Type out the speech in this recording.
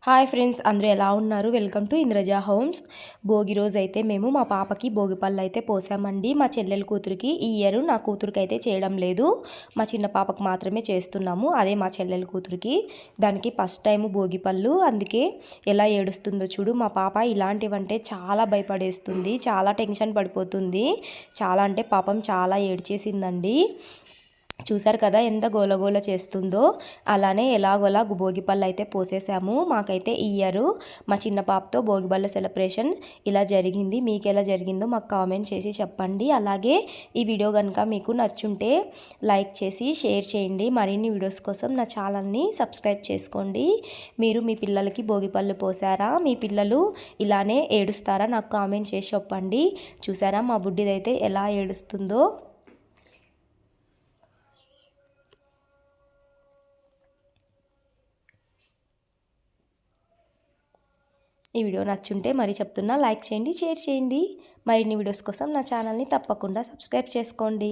Hi friends, అందరూ ఎలా ఉన్నారు? Welcome to Indraja homes. Bhogi రోజు అయితే మేము మా పాపకి భోగి పళ్ళు అయితే పోసామండి. మా చెల్లెల కూతురికి ఈ ఇయర్ నా కూతురికి అయితే చేయడం లేదు, మా చిన్న పాపకు మాత్రమే చేస్తున్నాము. అదే మా చెల్లెల కూతురికి, దానికి ఫస్ట్ టైం భోగి పళ్ళు. అందుకే ఎలా ఏడుస్తుందో చూడు. మా పాప ఇలాంటివంటే చాలా భయపడేస్తుంది, చాలా టెన్షన్ పడిపోతుంది. చాలా అంటే పాపం చాలా ఏడ్చేసిందండి. చూసారు కదా ఎంత గోలగోల చేస్తుందో. అలానే ఎలాగోలా భోగిపళ్ళు అయితే పోసేసాము. మాకైతే ఈ ఇయర్ మా చిన్న పాపతో భోగిపళ్ళ సెలబ్రేషన్ ఇలా జరిగింది. మీకు ఎలా జరిగిందో మాకు కామెంట్ చేసి చెప్పండి. అలాగే ఈ వీడియో కనుక మీకు నచ్చుంటే లైక్ చేసి షేర్ చేయండి. మరిన్ని వీడియోస్ కోసం నా ఛానల్ని సబ్స్క్రైబ్ చేసుకోండి. మీరు మీ పిల్లలకి భోగిపళ్ళు పోసారా? మీ పిల్లలు ఇలానే ఏడుస్తారా? నాకు కామెంట్ చేసి చెప్పండి. చూసారా మా బుడ్డిదైతే ఎలా ఏడుస్తుందో. ఈ వీడియో నచ్చుంటే మరి చెప్తున్నా లైక్ చేయండి, షేర్ చేయండి. మరిన్ని వీడియోస్ కోసం నా ఛానల్ని తప్పకుండా సబ్స్క్రైబ్ చేసుకోండి.